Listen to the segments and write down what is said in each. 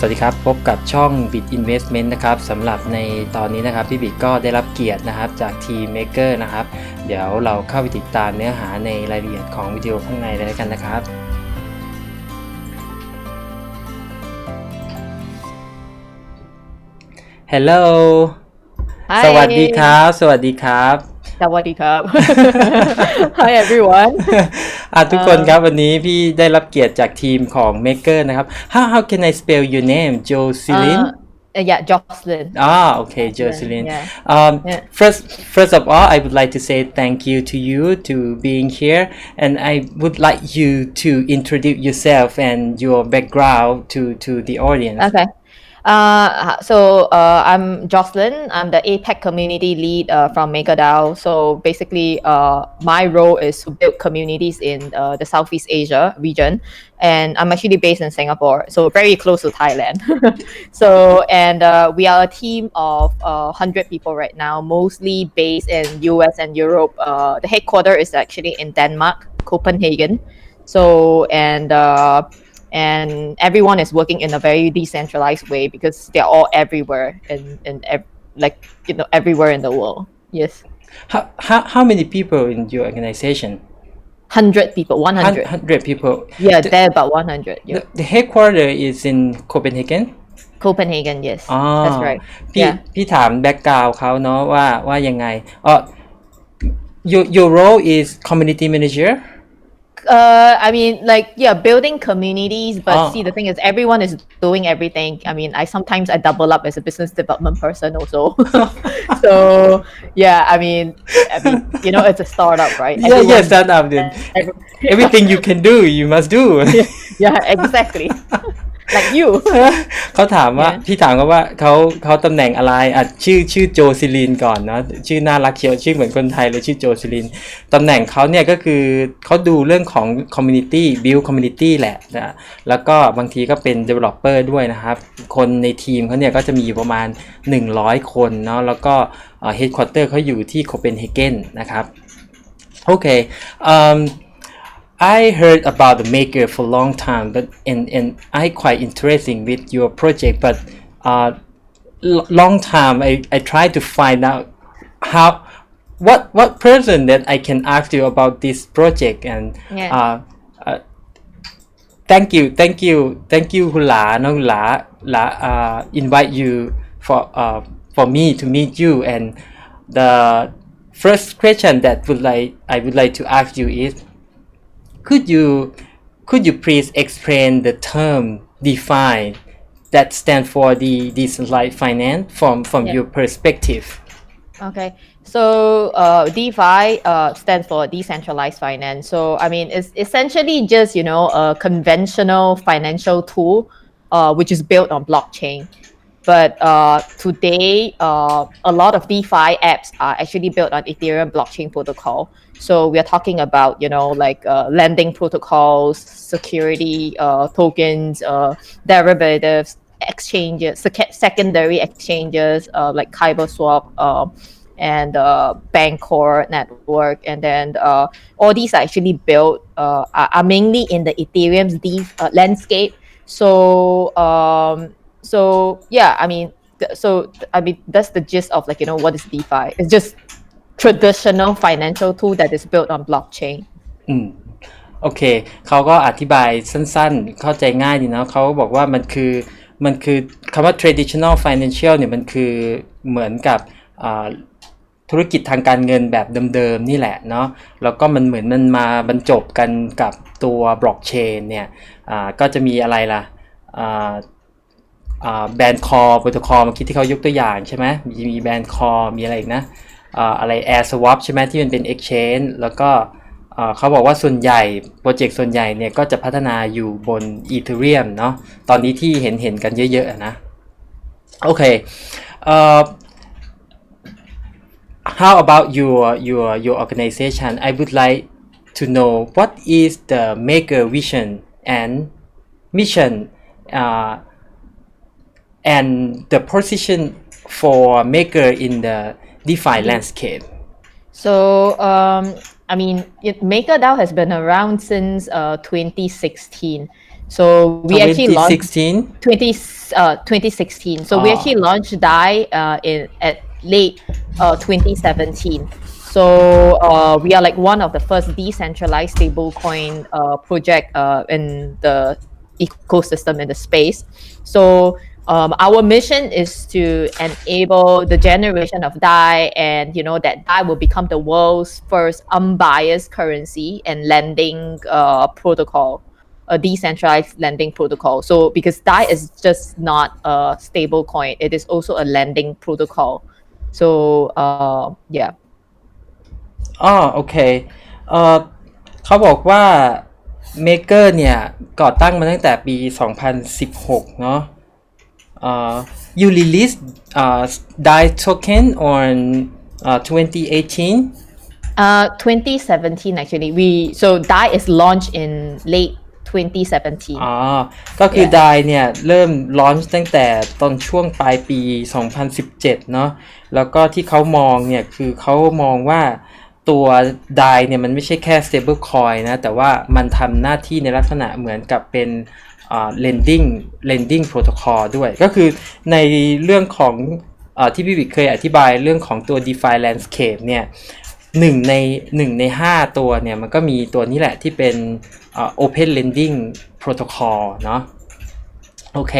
สวัสดีครับพบกับช่อง Bit Investment นะครับสำหรับในตอนนี้นะครับพี่บิ๊กก็ได้รับเกียรตินะครับจากทีม Maker นะครับเดี๋ยวเราเข้าไปติดตามเนื้อหาในรายละเอียดของวิดีโอข้างในเลยกันนะครับ Hello Hi สวัสดีครับสวัสดีครับ สวัสดีครับ Hi everyone ทุกคนครับวันนี้พี่ได้รับเกียรติจากทีมของ Maker นะครับ How can I spell your name Jocelyn yeah Jocelyn okay Jocelyn yeah. first of all I would like to say thank you to you to being here and I would like you to introduce yourself and your background to the audience Okay. I'm Jocelyn. I'm the APAC community lead from MakerDAO. So basically, my role is to build communities in the Southeast Asia region, and I'm actually based in Singapore, so very close to Thailand. We are a team of 100 people right now, mostly based in US and Europe. The headquarters is actually in Denmark, Copenhagen. And everyone is working in a very decentralized way because they're all everywhere everywhere in the world. Yes. How many people in your organization? 100 people. 100. 100 people. Yeah, they're about 100. Yeah. The headquarters is in Copenhagen. Copenhagen, yes. That's right. พี่ถามแบ็กกราวด์เขาเนาะว่ายังไงyour role is community manager. Building communities, but see, the thing is, everyone is doing everything. I sometimes double up as a business development person also. It's a startup, right? Yeah, startup. Everything you can do, you must do. Yeah, exactly. Like you. เขาถามว่าพี่ถามเขาว่าเขาตำแหน่งอะไรชื่อโจซิลินก่อนเนาะชื่อน่ารักเชียวชื่อเหมือนคนไทยเลยชื่อโจซิลินตำแหน่งเขาเนี่ยก็คือเขาดูเรื่องของ community build community แหละนะแล้วก็บางทีก็เป็น developer ด้วยนะครับคนในทีมเขาเนี่ยก็จะมีอยู่ประมาณ100คนเนาะแล้วก็headquarter เขาอยู่ที่โคเปนเฮเกนนะครับโอเคI heard about the Maker for a long time, but and I quite interesting with your project. But long time I tried to find out what person that I can ask you about this project and thank you คุณหลาน้องหลาinvite you for me to meet you and the first question that I would like to ask you is could you please explain the term DeFi that stand for the Decentralize Finance from your perspective? Okay, so DeFi stands for Decentralized Finance. So it's essentially just a conventional financial tool which is built on blockchain. But today, a lot of DeFi apps are actually built on Ethereum blockchain protocol. So we are talking about, lending protocols, security tokens, derivatives, exchanges, secondary exchanges like KyberSwap and Bancor network. And then all these are actually built, are mainly in the Ethereum's landscape. That's the gist of what is DeFi. It's just traditional financial tool that is built on blockchain. โอเคเขาก็อธิบายสั้นๆเข้าใจง่ายดีเนาะเขาบอกว่ามันคือคำว่า traditional financial เนี่ยมันคือเหมือนกับธุรกิจทางการเงินแบบเดิมๆนี่แหละเนาะแล้วก็มันเหมือนมันมาบรรจบกันกับตัวบล็อกเชนเนี่ยก็จะมีอะไรล่ะแบนคอโปรโตคอลเมื่อกี้ที่เขายกตัวอย่างใช่ไหมมีแบนคอมีอะไรอีกนะอะไร Air Swap ใช่ไหมที่มันเป็น Exchange แล้วก็เขาบอกว่าส่วนใหญ่โปรเจกต์ส่วนใหญ่เนี่ยก็จะพัฒนาอยู่บน Ethereum เนาะตอนนี้ที่เห็นกันเยอะๆนะโอเคhow about your organization I would like to know what is the Maker vision and mission and the position for Maker in the DeFi landscape. So MakerDAO has been around since 2016. So we actually launched 2016 So we actually launched DAI at late 2017. So we are like one of the first decentralized stablecoin project in the ecosystem in the space. So our mission is to enable the generation of DAI, and that DAI will become the world's first unbiased currency and lending protocol, a decentralized lending protocol. So because DAI is just not a stable coin, it is also a lending protocol. So yeah. โอเคเขาบอกว่า Maker เนี่ยก่อตั้งมาตั้งแต่ปี 2016 เนาะyou released DAI token on 2018 2017 actually. So DAI is launched in late 2017. ก็คือ DAI เนี่ยเริ่ม launch ตั้งแต่ตอนช่วงปลายปี 2017 เนาะแล้วก็ที่เขามองเนี่ยคือเขามองว่าตัว DAI เนี่ยมันไม่ใช่แค่ stable coin นะแต่ว่ามันทำหน้าที่ในลักษณะเหมือนกับเป็นlending protocol ด้วยก็คือในเรื่องของที่พี่วิกเคยอธิบายเรื่องของตัว DeFi landscape เนี่ย1 ใน 5 ตัวเนี่ยมันก็มีตัวนี้แหละที่เป็น open lending protocol เนาะโอเค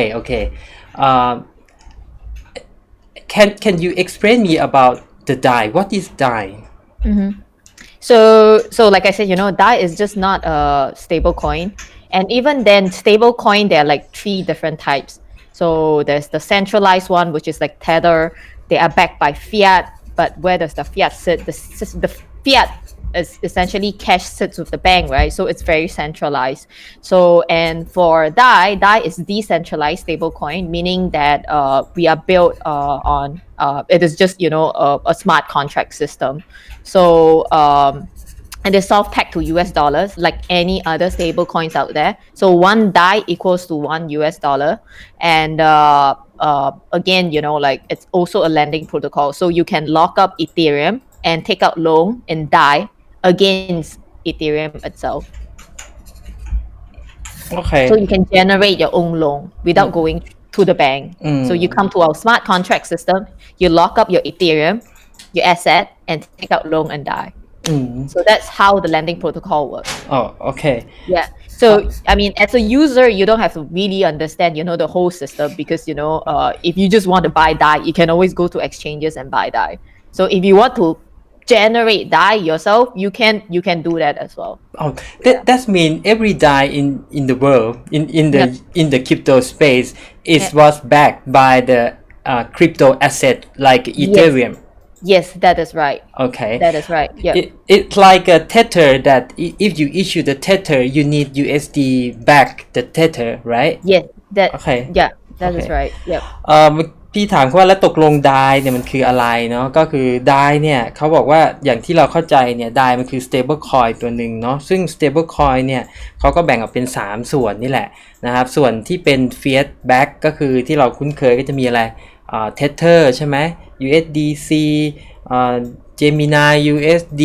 can you explain me about the DAI? What is DAI? Mm-hmm. So like I said, DAI is just not a stable coin. And even then, stable coin, there are like 3 different types. So there's the centralized one, which is like Tether. They are backed by fiat, but where does the fiat sit? The fiat is essentially cash sits with the bank, right? So it's very centralized. So, and for DAI is decentralized stablecoin, meaning that we are built on, it is just, a smart contract system. So, and they're soft-pegged to US dollars like any other stable coins out there. So one DAI equals to $1. And again, like it's also a lending protocol. So you can lock up Ethereum and take out loan in DAI against Ethereum itself. Okay. So you can generate your own loan without going to the bank. So you come to our smart contract system, you lock up your Ethereum, your asset, and take out loan and DAI. So that's how the lending protocol works. Oh, okay. Yeah. So I mean, as a user, you don't have to really understand, the whole system because if you just want to buy DAI, you can always go to exchanges and buy DAI. So if you want to generate DAI yourself, you can do that as well. Oh, that means every DAI in the world in the crypto space was backed by the crypto asset like Ethereum. Yes, that is right. Okay. That is right. Yeah. It's like a tether that if you issue the tether, you need USD back the tether, right? Yes. That. Okay. Yeah, that is right. Yep. พี่ถามเขาว่าแล้วตกลง DAI เนี่ยมันคืออะไรเนาะก็คือ DAI เนี่ยเขาบอกว่าอย่างที่เราเข้าใจเนี่ย DAI มันคือ stable coin ตัวหนึ่งเนาะซึ่ง stable coin เนี่ยเขาก็แบ่งออกเป็น3ส่วนนี่แหละนะครับส่วนที่เป็น fiat back ก็คือที่เราคุ้นเคยก็จะมีอะไรTether ใช่ไหม USDC Gemini USD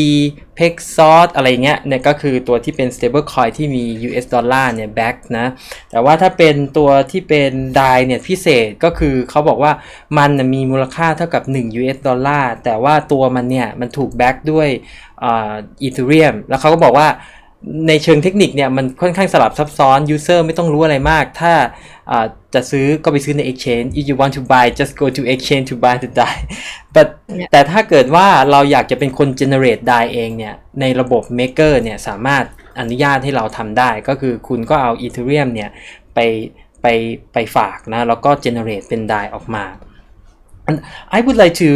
Paxos อะไรเงี้ยเนี่ยก็คือตัวที่เป็น stable coin ที่มี US ดอลลาร์เนี่ย back นะแต่ว่าถ้าเป็นตัวที่เป็น DAI เนี่ยพิเศษก็คือเขาบอกว่ามันมีมูลค่าเท่ากับ1 US ดอลลาร์แต่ว่าตัวมันเนี่ยมันถูก back ด้วยEthereum แล้วเขาก็บอกว่าในเชิงเทคนิคเนี่ยมันค่อนข้างสลับซับซ้อน user ไม่ต้องรู้อะไรมากถ้าจะซื้อก็ไปซื้อใน exchange if you want to buy just go to exchange to buy the DAI but แต่ถ้าเกิดว่าเราอยากจะเป็นคน generate DAI เองเนี่ยในระบบ Maker เนี่ยสามารถอนุญาตให้เราทำได้ก็คือคุณก็เอา Ethereum เนี่ยไปฝากนะแล้วก็ generate เป็น DAI ออกมา and I would like to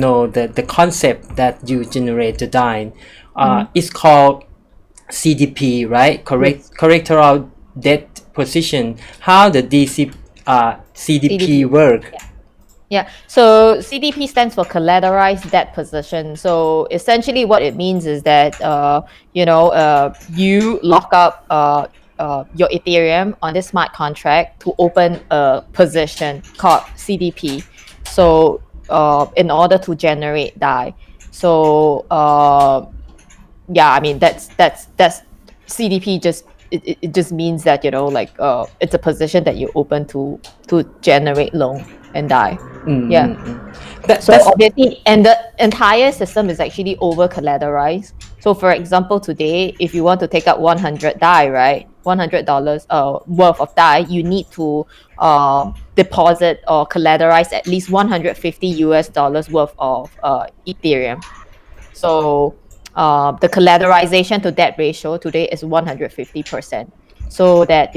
know the concept that you generate the DAI it's called CDP, right? Correctoral debt position. How the CDP work? Yeah. So CDP stands for collateralized debt position. So essentially, what it means is that you lock up your Ethereum on this smart contract to open a position called CDP. So in order to generate DAI. So yeah, I mean that's CDP just it just means that like it's a position that you open to generate loan and die. Yeah. So obviously, and the entire system is actually over collateralized. So for example, today, if you want to take out 100 DAI, right, $100 worth of DAI, you need to deposit or collateralize at least $150 worth of Ethereum. So the collateralization to debt ratio today is 150%. So that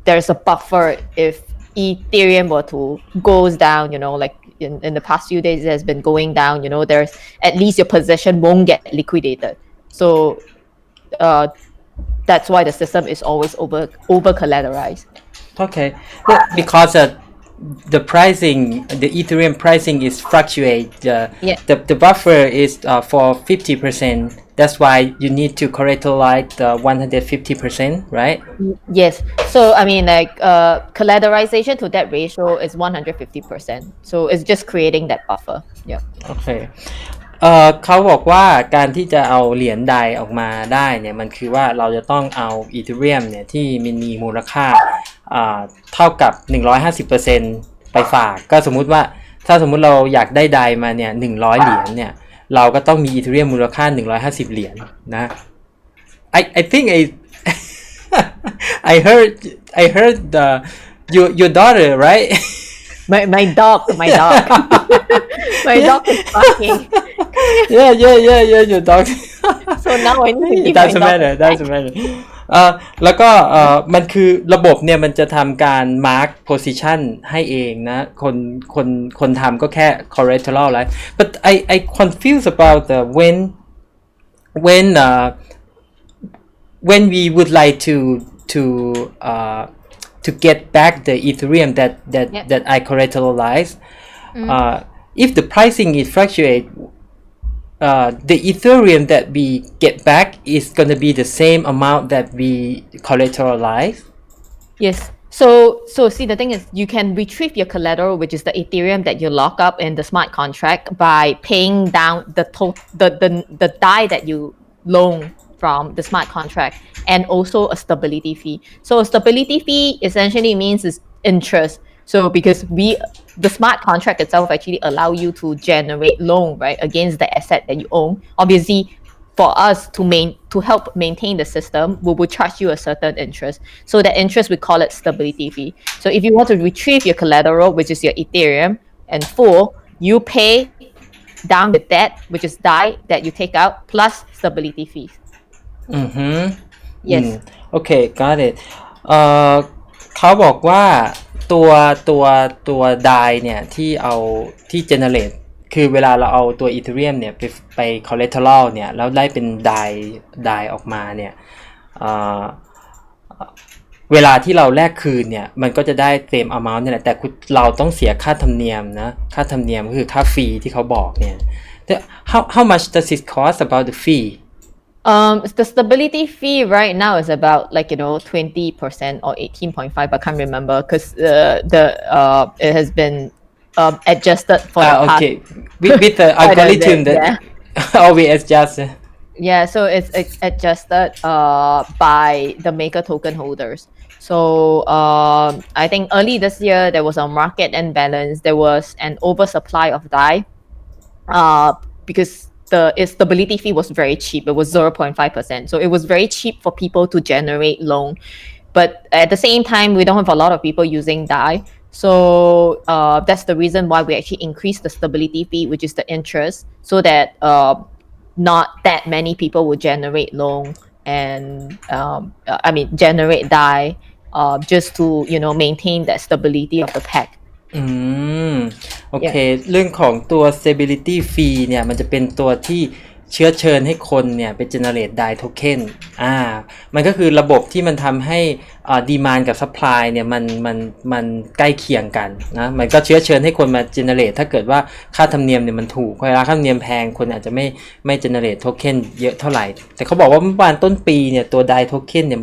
there's a buffer if Ethereum were to goes down, like in the past few days it has been going down, there's at least your position won't get liquidated. So that's why the system is always over collateralized. Okay, well, because the pricing, the Ethereum pricing is fluctuate. The buffer is for 50%. That's why you need to collateralize the 150%, right? Yes. So I mean, like collateralization to debt ratio is 150%. So it's just creating that buffer. Yeah. Okay. เขาบอกว่าการที่จะเอาเหรียญใดออกมาได้เนี่ยมันคือว่าเราจะต้องเอาอีเธเรียมเนี่ยที่มีมูลค่าเท่ากับ 150% ไปฝากก็สมมุติว่าถ้าสมมุติเราอยากได้ใดมาเนี่ย100เหรียญเนี่ยเราก็ต้องมีอีเธเรียมมูลค่า150เหรียญนะ I think I heard your daughter, right? My dog my dog is barking. Yeah, your dog. So now I need to give doesn't my dog matter.แล้วก็มันคือระบบเนี่ยมันจะทำการ mark position ให้เองนะคนทำก็แค่ collateral แล้ว but I confused about the when we would like to get back the Ethereum that I collateralized. If the pricing is fluctuate, the Ethereum that we get back is going to be the same amount that we collateralize. Yes. So see, the thing is, you can retrieve your collateral, which is the Ethereum that you lock up in the smart contract, by paying down the DAI that you loan from the smart contract, and also a stability fee. So a stability fee essentially means is interest. So because the smart contract itself actually allow you to generate loan, right, against the asset that you own. Obviously, for us to help maintain the system, we will charge you a certain interest. So that interest, we call it stability fee. So if you want to retrieve your collateral, which is your Ethereum, in full, you pay down the debt, which is DAI that you take out, plus stability fees. Yes. Okay, got it. เขาบอกว่าตัว DAI เนี่ยที่ generate คือเวลาเราเอาตัว Ethereum เนี่ยไป collateral เนี่ยแล้วได้เป็น DAI ออกมาเนี่ยเวลาที่เราแลกคืนเนี่ยมันก็จะได้ same amount นี่แหละแต่เราต้องเสียค่าธรรมเนียมนะค่าธรรมเนียมก็คือค่าฟรีที่เขาบอกเนี่ย how much does it cost about the fee? The stability fee right now is about 20% or 18.5. I can't remember because it has been adjusted for the past. Okay, with the algorithm that always adjust. Yeah, so it's adjusted by the Maker token holders. So I think early this year there was a market imbalance. There was an oversupply of DAI because its stability fee was very cheap. It was 0.5%. So it was very cheap for people to generate loan. But at the same time, we don't have a lot of people using DAI. So that's the reason why we actually increased the stability fee, which is the interest, so that not that many people will generate loan and generate DAI just to maintain that stability of the peg. โอเค เรื่องของตัว stability fee เนี่ยมันจะเป็นตัวที่เชื้อเชิญให้คนเนี่ยไป generate DAI token มันก็คือระบบที่มันทำให้demand กับ supply เนี่ยมันใกล้เคียงกันนะมันก็เชื้อเชิญให้คนมา generate ถ้าเกิดว่าค่าธรรมเนียมเนี่ยมันถูกเวลาค่าธรรมเนียมแพงคนอาจจะไม่ generate token เยอะเท่าไหร่แต่เขาบอกว่าเมื่อวานต้นปีเนี่ยตัว DAI token เนี่ย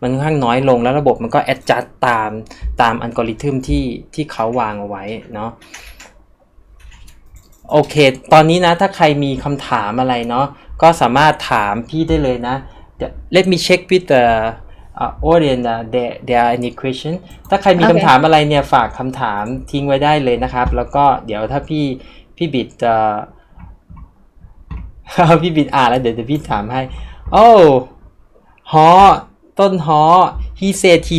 มันค่อนข้างน้อยลงแล้วระบบมันก็ adjust ตามอัลกอริทึมที่เขาวางเอาไว้เนาะโอเคตอนนี้นะถ้าใครมีคำถามอะไรเนาะก็สามารถถามพี่ได้เลยนะ let me check with the audience there are any question ถ้าใครมี Okay. คำถามอะไรเนี่ยฝากคำถามทิ้งไว้ได้เลยนะครับ แล้วก็เดี๋ยวถ้าพี่บิดพี่บิดแล้วเดี๋ยวพี่ถามให้ oh ฮอต้นฮอ he said he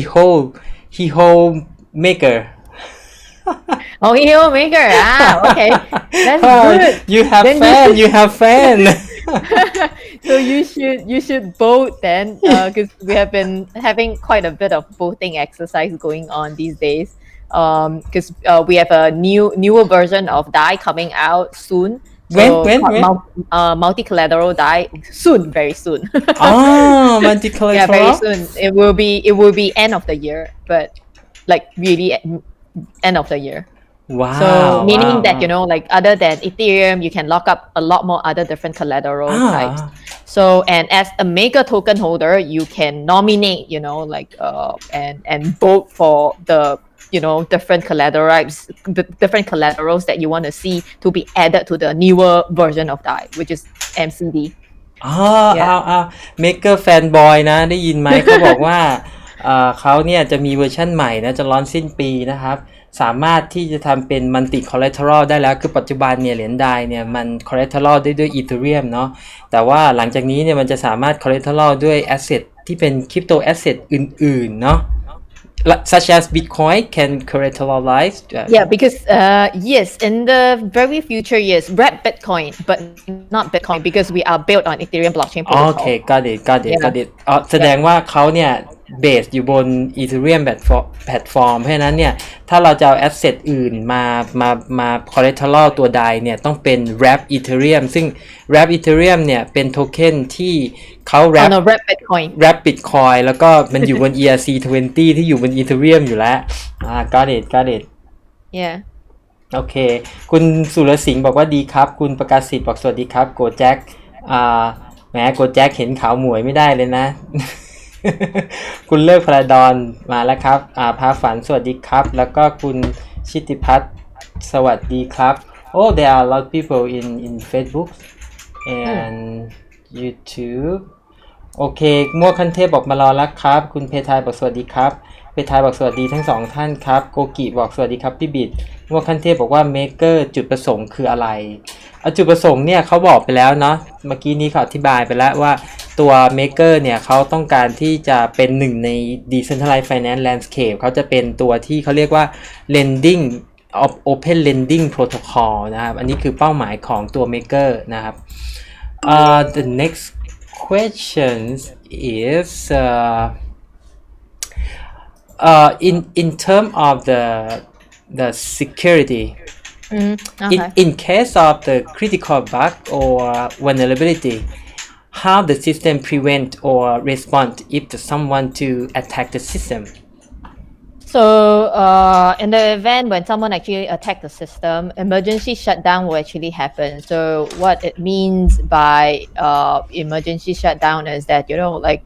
hold maker Oh, you maker. Okay. That's good. you have Then you have fan So you should vote then, because we have been having quite a bit of voting exercise going on these days. Because we have a newer version of DAI coming out soon. When? Multi collateral DAI soon, very soon. multi Yeah, collateral very soon. It will be end of the year, but like really end of the year. wow So meaning wow, that wow. you know, like other than Ethereum, you can lock up a lot more other different collateral types. So and as a Maker token holder, you can nominate, you know, like and vote for the different different collaterals that you want to see to be added to the newer version of DAI, which is MCD. Maker fanboy นะได้ยินไหม เขาบอกว่าเขาเนี่ยจะมีเวอร์ชั่นใหม่นะจะร้อนสิ้นปีนะครับสามารถที่จะทำเป็น multi collateral ได้แล้วคือปัจจุบันเนี่ยเหรียญ DAI เนี่ยมัน collateral ได้ด้วย Ethereum เนาะแต่ว่าหลังจากนี้เนี่ยมันจะสามารถ collateral ด้วย asset ที่เป็น crypto asset อื่นๆเนาะsuch as Bitcoin can collateralize. Yeah, because yes, in the very future, yes, wrap Bitcoin, but not Bitcoin because we are built on Ethereum blockchain protocol. Okay, got it. Yeah. แสดงว่าเขาเนี่ยเบสอยู่บน Ethereum แพลตฟอร์มเพราะฉะนั้นเนี่ยถ้าเราจะเอา asset อื่นมา collateral ตัวใดเนี่ยต้องเป็น wrap Ethereum ซึ่ง wrap Ethereum เนี่ยเป็นโทเค็นที่เขา wrap wrap Bitcoin แล้วก็มันอยู่บน ERC20 ที่อยู่บน Ethereum อยู่แล้วgot it Yeah โอเคคุณสุรสิงห์บอกว่าดีครับคุณประกาศสิทธิ์บอกสวัสดีครับโกแจ็คแหมโกแจ็คเห็นขาวหมวยไม่ได้เลยนะ คุณเลิกพลาดอนมาแล้วครับพาฝันสวัสดีครับแล้วก็คุณชิติพัฒน์สวัสดีครับ Oh there are a lot of people in Facebook and YouTube โอเคมั่วคันเทพบอกมารอแล้วครับคุณเพทายบอกสวัสดีครับเพทายบอกสวัสดีทั้งสองท่านครับโกกิบอกสวัสดีครับพี่บิดมั่วคันเทพบอกว่า Maker จุดประสงค์คืออะไรจุดประสงค์เนี่ยเขาบอกไปแล้วเนาะเมื่อกี้นี้เขาอธิบายไปแล้วว่าตัว Maker เนี่ยเขาต้องการที่จะเป็นหนึ่งใน Decentralize Finance Landscape เขาจะเป็นตัวที่เขาเรียกว่า Lending Open Lending Protocol นะครับอันนี้คือเป้าหมายของตัว Maker นะครับthe next questions is in term of the security okay. in case of the critical bug or vulnerability how the system prevent or respond if someone to attack the system So in the event when someone actually attack the system, emergency shutdown will actually happen. So what it means by emergency shutdown is that like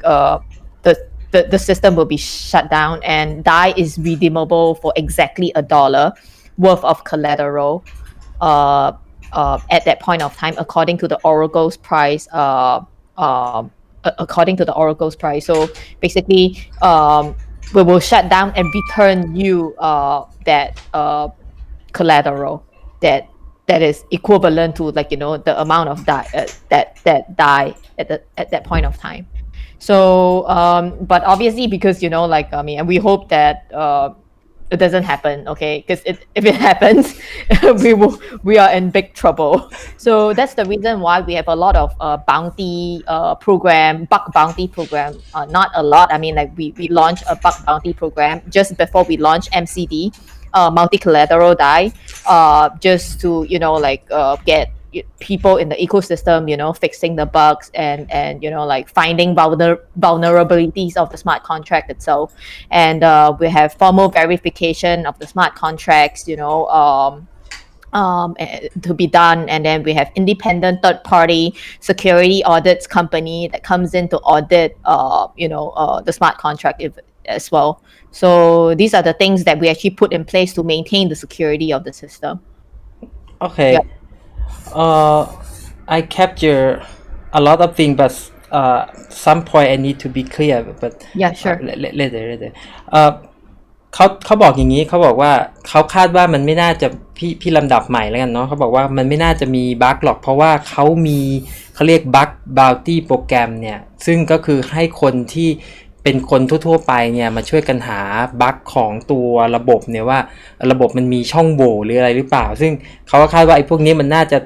the system will be shut down and DAI is redeemable for exactly $1 worth of collateral at that point of time according to the oracle's price. According to the oracle's price. So basically, we will shut down and return you that collateral that is equivalent to the amount of DAI that DAI at that point of time. So but obviously because and we hope that it doesn't happen, okay? Because if it happens, we are in big trouble. So that's the reason why we have a lot of bounty bug bounty program. Not a lot. I mean, like we launched a bug bounty program just before we launched MCD, multi collateral DAI, just to get people in the ecosystem, fixing the bugs and like finding vulnerabilities of the smart contract itself. And we have formal verification of the smart contracts, to be done. And then we have independent third-party security audits company that comes in to audit, the smart contract as well. So these are the things that we actually put in place to maintain the security of the system. Okay. I capture a lot of things, but some point I need to be clear but Yeah, sure. later เขาบอกอย่างนี้เขาบอกว่าเขาคาดว่ามันไม่น่าจะพี่ลำดับใหม่แล้วกันเนาะเขาบอกว่ามันไม่น่าจะมีบั๊กหรอกเพราะว่าเขาเรียกบั๊กบาวตี้โปรแกรมเนี่ยซึ่งก็คือให้คนที่เป็นคนทั่วๆไปเนี่ยมาช่วยกันหาบั๊กของตัวระบบเนี่ยว่าระบบมันมีช่องโหว่หรืออะไรหรือเปล่าซึ่งเขาก็คาดว่าไอ้พวกนี้มันน่าจะ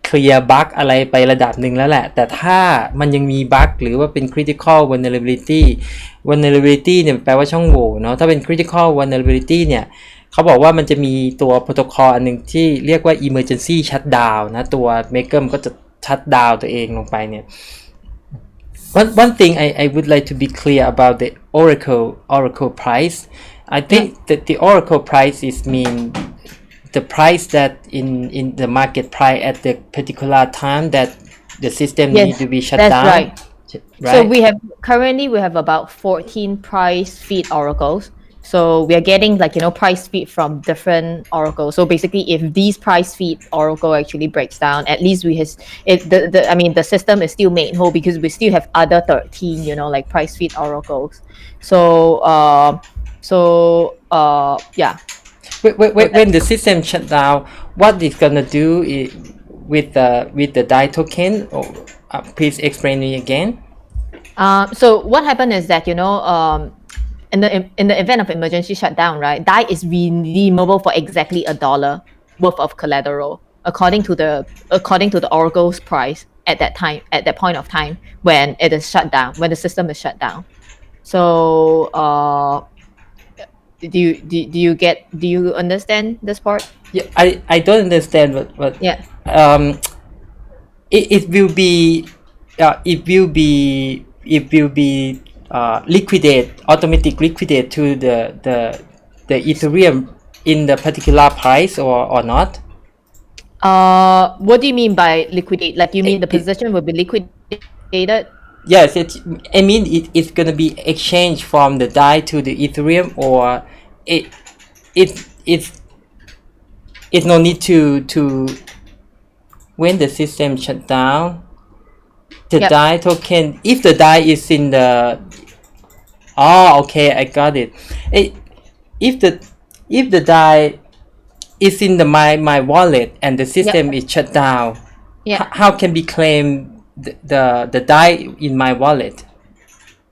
เคลียร์บั๊กอะไรไประดับหนึ่งแล้วแหละแต่ถ้ามันยังมีบั๊กหรือว่าเป็น critical vulnerability เนี่ยแปลว่าช่องโหว่เนาะถ้าเป็น critical vulnerability เนี่ยเขาบอกว่ามันจะมีตัวโปรโตคอลอันนึงที่เรียกว่า emergency shutdown นะตัว Maker ก็จะ shut down ตัวเองลงไปเนี่ย One thing I would like to be clear about the Oracle price. I think that the Oracle price is mean the price that in the market price at the particular time that the system need to be shut that's down. Right. So currently we have about 14 price feed oracles. So we are getting price feed from different oracles. So basically, if these price feed oracle actually breaks down, at least the system is still made whole because we still have other 13, price feed oracles. So yeah. When the system shut down, what it's gonna do with the DAI token? Please explain me again. So what happened is that in the event of emergency shutdown, right, DAI is redeemable for exactly $1 worth of collateral according to the oracle's price at that point of time when it is shut down, when the system is shut down. So do you understand this part? Yeah, I don't understand but yeah. It will be automatic liquidate to the Ethereum in the particular price or not? What do you mean by liquidate? Like you mean the position will be liquidated? Yes, it's gonna be exchanged from the DAI to the Ethereum, or it's no need to when the system shut down. The DAI token, if the DAI is in the okay, I got it. If the DAI is in my wallet and the system is shut down, how can we claim the DAI in my wallet?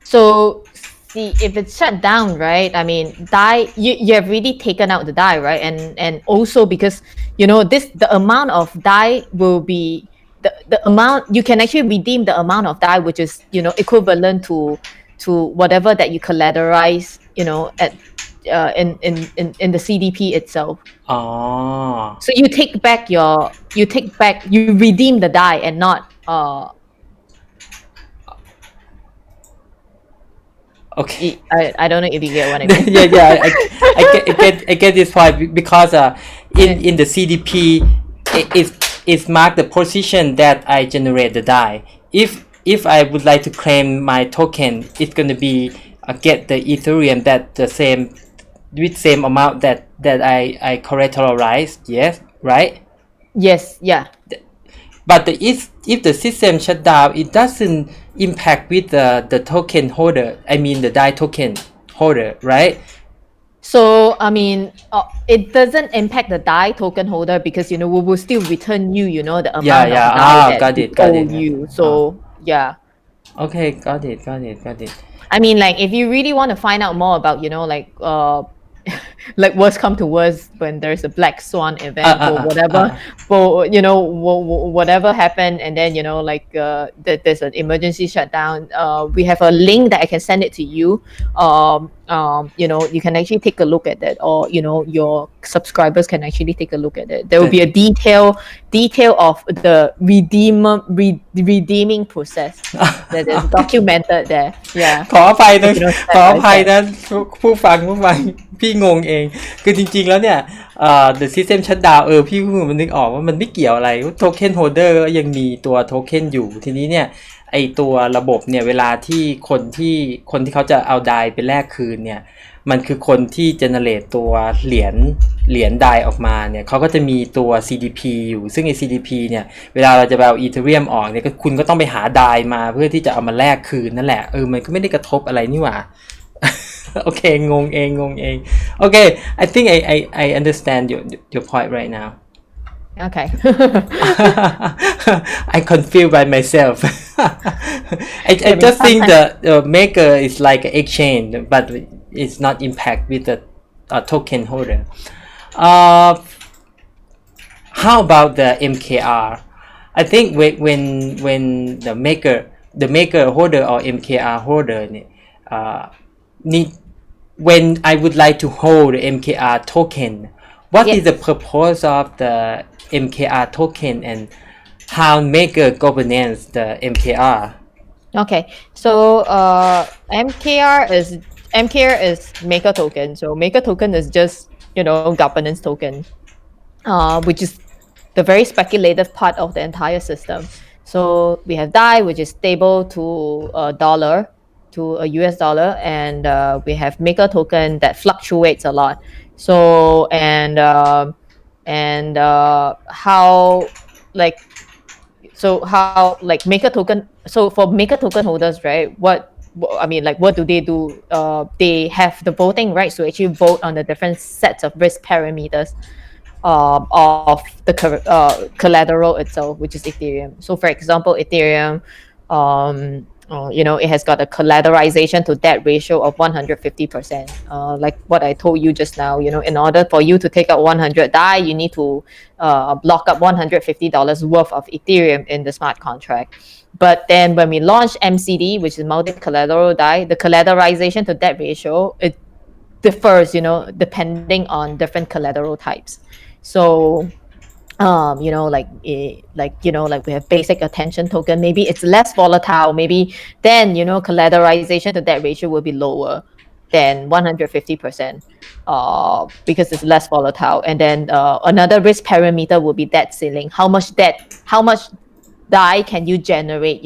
So see, if it's shut down, right? I mean, DAI, you have really taken out the DAI, right? And also because the amount of DAI will be the amount you can actually redeem the amount of DAI which is equivalent to whatever that you collateralize at in the CDP itself. So you redeem the DAI and not okay. I don't know if you get what I mean. I get this point because in the CDP it's marked the position that I generate the DAI. If I would like to claim my token, it's gonna be get the Ethereum that the same amount that I collateralized. Yes, right? Yes, yeah. But if the system shut down, it doesn't impact with the token holder. I mean the DAI token holder, right? So I mean, it doesn't impact the DAI token holder because we will still return you, the amount of DAI that owe you. So yeah. Okay, got it. I mean, like if you really want to find out more about, like worst come to worst when there's a black swan event or whatever, for whatever happened, and then there's an emergency shutdown. We have a link that I can send it to you. You can actually take a look at that, or your subscribers can actually take a look at it. There will be a detail of the redeeming process that is documented there. Yeah. ขออภัยนะผู้ฟังพี่งงเอ องคือจริงๆแล้วเนี่ยthe system shut down พี่เพิ่งมันนึกออกว่ามันไม่เกี่ยวอะไรโทเค็นโฮลเดอร์ก็ยังมีตัวโทเค็นอยู่ทีนี้เนี่ยไอตัวระบบเนี่ยเวลาที่คนที่เขาจะเอาไดไปแลกคืนเนี่ยมันคือคนที่ generate ตัวเหรียญไดออกมาเนี่ยเขาก็จะมีตัว CDP อยู่ซึ่งไอ้ CDP เนี่ยเวลาเราจะไปเอา Ethereum ออกเนี่ยคุณก็ต้องไปหาไดมาเพื่อที่จะเอามาแลกคืนนั่นแหละมันก็ไม่ได้กระทบอะไรนี่หว่า โอเคงงเองโอเค I think I understand your point right now Okay. I confused by myself. I just think the maker is like an exchange, but it's not impact with the token holder. How about the MKR? I think when the maker holder or MKR holder need when I would like to hold the MKR token, what is the purpose of the MKR token and how maker governance the MKR? Okay, so MKR is maker token. So maker token is just governance token, which is the very speculative part of the entire system. So we have DAI, which is stable to a dollar, to a US dollar, and we have maker token that fluctuates a lot. So how maker token. So for maker token holders, right? What do they do? They have the voting rights to actually vote on the different sets of risk parameters of the collateral itself, which is Ethereum. So for example, Ethereum, it has got a collateralization to debt ratio of 150%. Like what I told you just now, in order for you to take out 100 DAI, you need to lock up $150 worth of Ethereum in the smart contract. But then when we launch MCD, which is multi-collateral DAI, the collateralization to debt ratio, it differs, depending on different collateral types. So we have basic attention token, maybe it's less volatile, maybe then collateralization to that ratio will be lower than 150% because it's less volatile. And then another risk parameter will be debt ceiling. How much DAI can you generate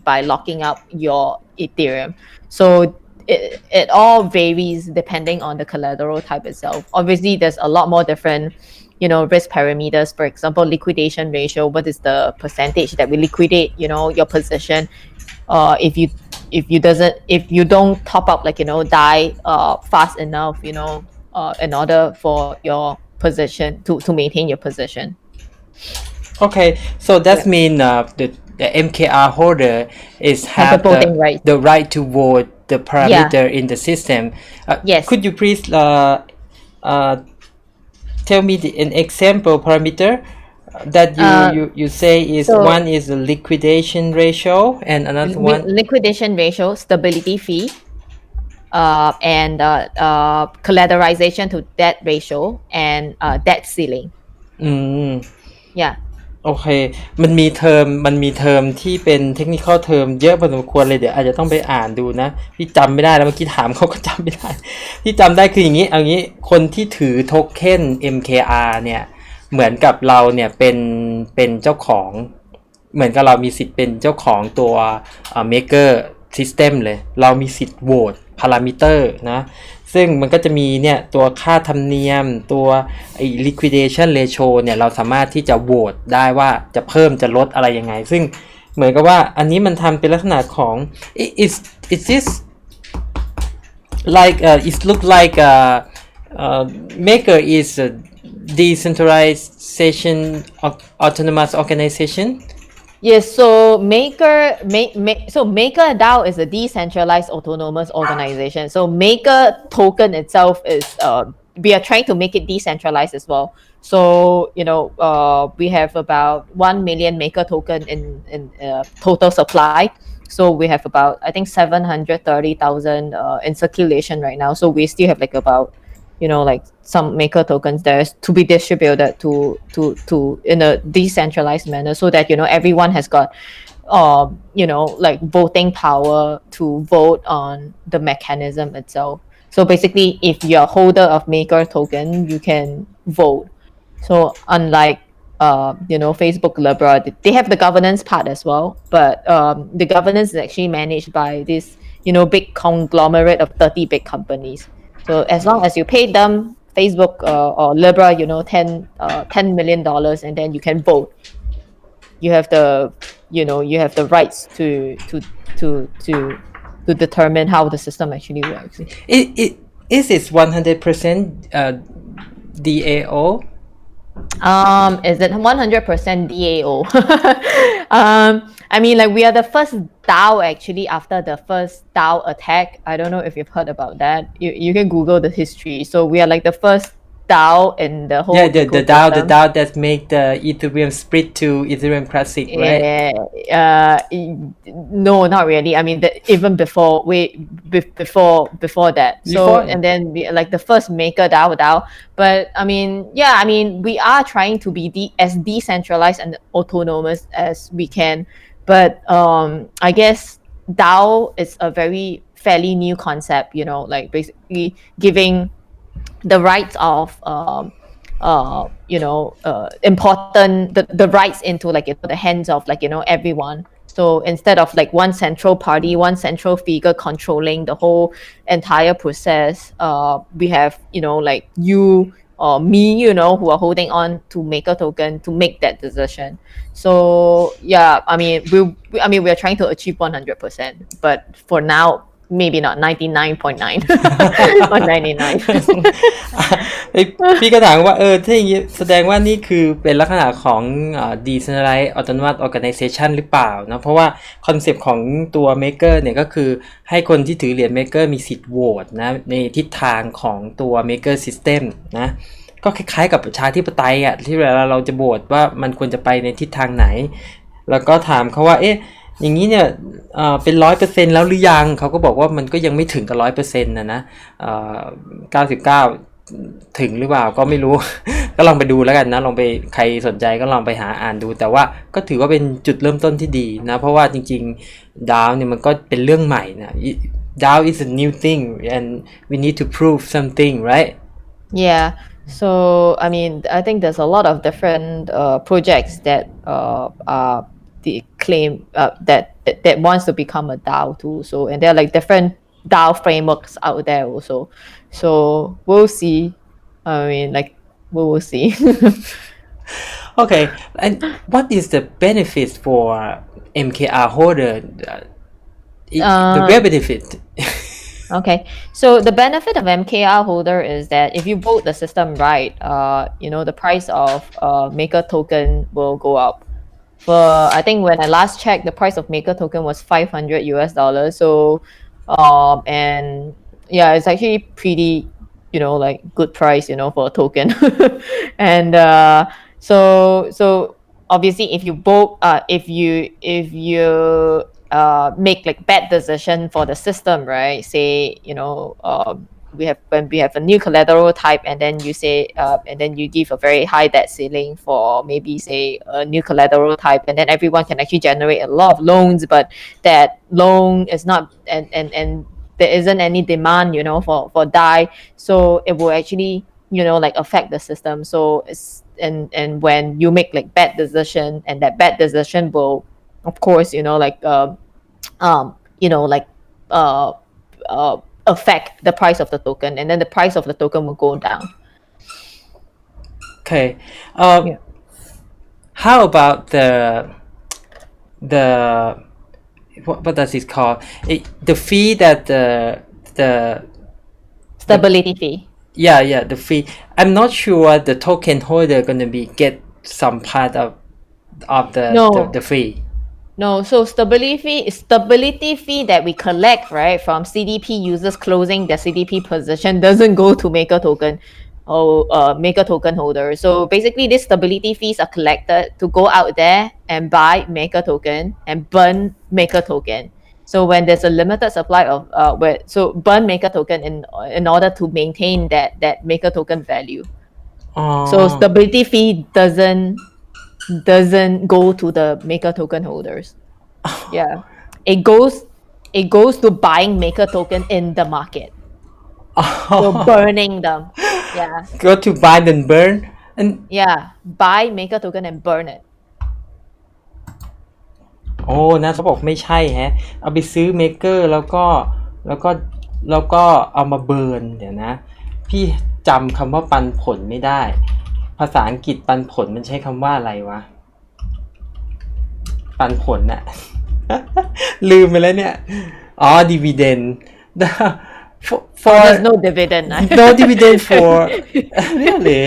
by locking up your Ethereum? So it all varies depending on the collateral type itself. Obviously there's a lot more different risk parameters. For example, liquidation ratio, what is the percentage that we liquidate your position if you don't top up DAI fast enough in order for your position to maintain your position. Okay, so that means the MKR holder have the right to vote the parameter in the system. Yes. Could you please tell me an example parameter that you say is one is the liquidation ratio and another one liquidation ratio, stability fee, and collateralization to debt ratio and debt ceiling. Yeah. โอเคมันมีเทอมที่เป็นเทคนิคอลเทอมเยอะพอสมควรเลยเดี๋ยวอาจจะต้องไปอ่านดูนะพี่จำไม่ได้แล้วเมื่อกี้ถามเขาก็จำไม่ได้ที่จำได้คืออย่างนี้เอางี้คนที่ถือโทเค็น MKR เนี่ยเหมือนกับเราเนี่ยเป็นเจ้าของเหมือนกับเรามีสิทธิ์เป็นเจ้าของตัวMaker System เลยเรามีสิทธิ์โหวตพารามิเตอร์นะซึ่งมันก็จะมีเนี่ยตัวค่าธรรมเนียมตัวliquidation ratio เนี่ยเราสามารถที่จะโหวตได้ว่าจะเพิ่มจะลดอะไรยังไงซึ่งเหมือนกับว่าอันนี้มันทำเป็นลักษณะของ is this like it look like Maker is a decentralization autonomous organization. Yes, so MakerDAO is a decentralized autonomous organization. So Maker token itself is we are trying to make it decentralized as well. So we have about 1 million Maker token in total supply. So we have about I think 730,000 in circulation right now. So we still have like about some Maker tokens there's to be distributed to in a decentralized manner so that everyone has got voting power to vote on the mechanism itself. So basically, if you're a holder of Maker token, you can vote. So unlike Facebook, Libra, they have the governance part as well, but the governance is actually managed by this big conglomerate of 30 big companies. So as long as you pay them Facebook or Libra, $10 million, and then you can vote. You have the rights to determine how the system actually works. Is it 100% DAO? Is it 100% DAO? I mean, like, we are the first DAO actually after the first DAO attack. I don't know if you've heard about that. You can Google the history. So we are like the first DAO in the whole the DAO that make the Ethereum split to Ethereum Classic, right? No, not really. I mean, even before before that. So and then we like the first MakerDAO. But I mean, we are trying to be as decentralized and autonomous as we can. But I guess DAO is a fairly new concept. Like basically giving the rights of important the rights into the hands of everyone. So instead of like one central party, one central figure controlling the whole entire process, we have like you or me, who are holding on to Maker token to make that decision. So yeah, I mean we are trying to achieve 100%, but for now maybe not 99.9 or 99 พี่ก็ถามว่าถ้าอย่างนี้แสดงว่านี่คือเป็นลักษณะของDecentralize Autonomous Organization หรือเปล่านะเพราะว่าคอนเซปต์ของตัว Maker เนี่ยก็คือให้คนที่ถือเหรียญ Maker มีสิทธิ์โหวตนะในทิศทางของตัว Maker System นะก็คล้ายๆกับประชาธิปไตยอ่ะที่เวลาเราจะโหวตว่ามันควรจะไปในทิศทางไหนแล้วก็ถามเขาว่าอย่างนี้เนี่ยเป็น 100% แล้วหรือยังเขาก็บอกว่ามันก็ยังไม่ถึงกับ 100% นะ99ถึงหรือเปล่าก็ไม่รู้ ก็ลองไปดูแล้วกันนะลองไปใครสนใจก็ลองไปหาอ่านดูแต่ว่าก็ถือว่าเป็นจุดเริ่มต้นที่ดีนะเพราะว่าจริงๆ DAO เนี่ยมันก็เป็นเรื่องใหม่นะ DAO is a new thing and we need to prove something right yeah so I mean I think there's a lot of different projects that are the claim that wants to become a DAO too. So and there are like different DAO frameworks out there also. So we'll see. I mean, like we will see. Okay, and what is the benefit for MKR holder? The real benefit. Okay, so the benefit of MKR holder is that if you vote the system right, the price of Maker token will go up. I think when I last checked, the price of Maker token was $500. So, and yeah, it's actually pretty, like good price, for a token. And so obviously, if you vote, if you make like bad decision for the system, right? Say, when we have a new collateral type and then you say and then you give a very high debt ceiling for maybe say a new collateral type and then everyone can actually generate a lot of loans but that loan is not and there isn't any demand for DAI, so it will actually like affect the system. So it's and when you make like bad decision and that bad decision will of course affect the price of the token and then the price of the token will go down. Okay. How about the what does it call? The fee that the stability fee. Yeah, the fee. I'm not sure the token holder gonna get some part of the fee. No, so stability fee that we collect, right, from CDP users closing their CDP position doesn't go to Maker token or Maker token holder. So basically, these stability fees are collected to go out there and buy Maker token and burn Maker token. So when there's a limited supply of burn Maker token in order to maintain that Maker token value. So stability fee doesn't go to the Maker token holders. Yeah, it goes to buying Maker token in the market. So burning them. Yeah. Go to buy then burn and Yeah. Buy Maker token and burn it. โอ้นะเขาบอกไม่ใช่แฮะเอาไปซื้อเมกเกอร์แล้วก็เอามาเบิร์นเดี๋ยวนะพี่จำคำว่าปันผลไม่ได้ภาษาอังกฤษปันผลมันใช้คำว่าอะไรวะปันผลน่ะ ลืมไปแล้วเนี่ยอ๋อ dividend for There's no dividend. no dividend for really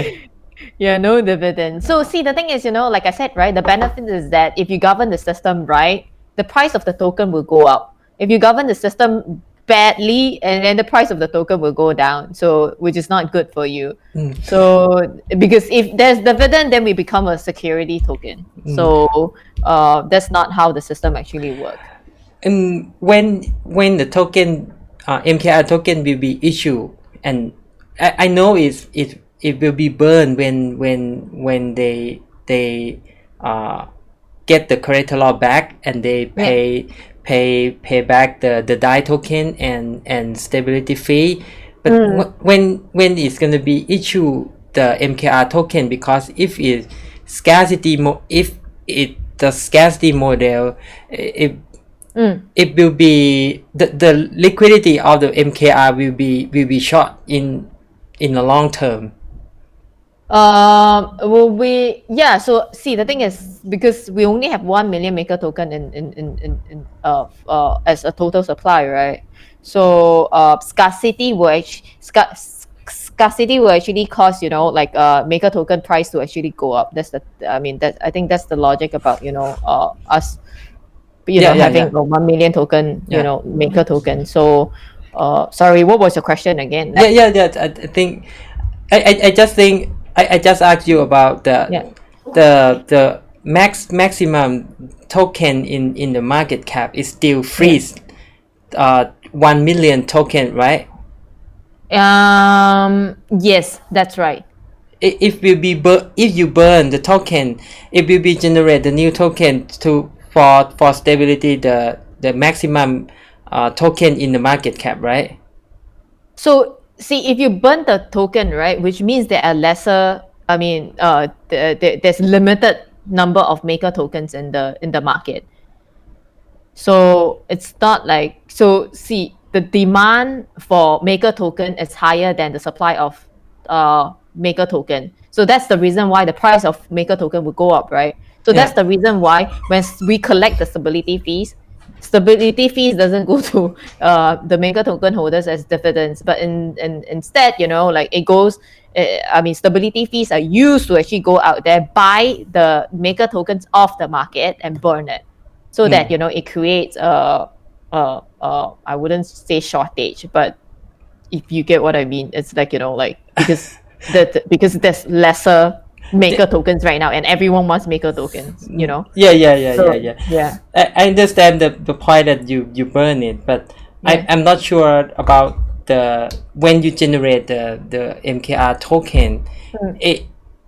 Yeah, no dividend. So see, the thing is, like I said, right, the benefit is that if you govern the system right, the price of the token will go up. If you govern the system badly, and then the price of the token will go down. So, which is not good for you. So, because if there's dividend, then we become a security token. So, that's not how the system actually works. And when the token MKR token will be issued, and I know it will be burned when they get the collateral back and they pay back the DAI token and stability fee. But when it's going to be issued the MKR token, because if the scarcity model, it will be the liquidity of the MKR will be short in the long term. So see, the thing is, because we only have 1 million Maker token in as a total supply, right? So scarcity will actually cause Maker token price to actually go up. I think that's the logic about us having 1 million token Maker token. So sorry, what was your question again? I think I just think I just asked you about the maximum token in the market cap is still freeze 1 million token, right? Yes, that's right. If you burn the token, it will be generate the new token for stability the maximum token in the market cap, right? So see, if you burn the token, right, which means there are lesser. There's limited number of Maker tokens in the market. So it's not like see, the demand for Maker token is higher than the supply of Maker token. So that's the reason why the price of Maker token will go up, right? So that's the reason why when we collect the stability fees doesn't go to the Maker token holders as dividends, but instead, it goes. Stability fees are used to actually go out there, buy the Maker tokens off the market and burn it, so that it creates I wouldn't say shortage, but if you get what I mean, it's because there's lesser Maker tokens right now, and everyone wants Maker tokens, Yeah. I understand the point that you burn it, but I'm not sure about when you generate the MKR token.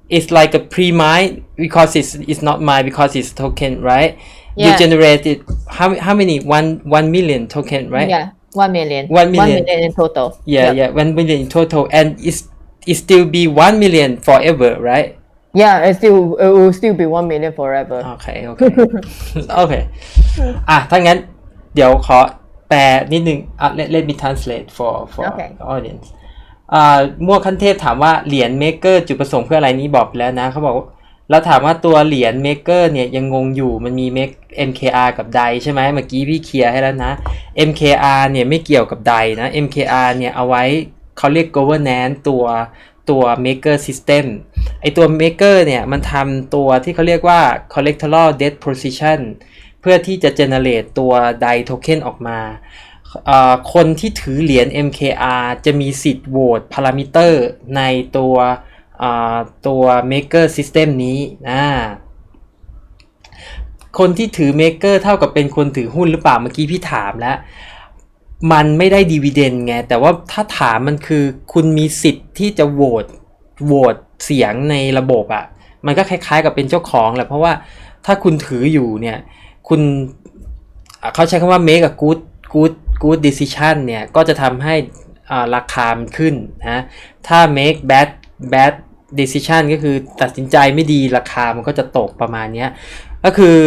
It's like a pre-mine, because it's not mine, because it's token, right? You generated how many 1 million token, right? 1 million. 1 million in total. 1 million in total, and it still be 1 million forever, right? Yeah, it will still be 1 million forever. Okay. ถ้างั้นเดี๋ยวขอแปลนิดนึงlet me translate for audience มั่วขั้นเทพถามว่าเหรียญ Maker จุดประสงค์เพื่ออะไรนี้บอกไปแล้วนะเขาบอกแล้วถามว่าตัวเหรียญ Maker เนี่ยยังงงอยู่มันมี MKR กับ DAI ใช่ไหมเมื่อกี้พี่เคลียร์ให้แล้วนะ MKR เนี่ยไม่เกี่ยวกับ DAI นะ MKR เนี่ยเอาไว้เขาเรียก governance ตัว Maker System ไอตัว Maker เนี่ยมันทำตัวที่เขาเรียกว่า collateral debt position เพื่อที่จะ generate ตัว DAI token ออกมาคนที่ถือเหรียญ MKR จะมีสิทธิ์โหวตพารามิเตอร์ในตัว Maker System นี้คนที่ถือ Maker เท่ากับเป็นคนถือหุ้นหรือเปล่าเมื่อกี้พี่ถามแล้วมันไม่ได้ดีวิเดนด์ไงแต่ว่าถ้าถามมันคือคุณมีสิทธิ์ที่จะโหวตเสียงในระบบอ่ะมันก็คล้ายๆกับเป็นเจ้าของแหละเพราะว่าถ้าคุณถืออยู่เนี่ยคุณเขาใช้คำว่า make a good decision เนี่ยก็จะทำให้ ราคามันขึ้นนะถ้า make bad decision ก็คือตัดสินใจไม่ดีราคามันก็จะตกประมาณนี้ก็คือ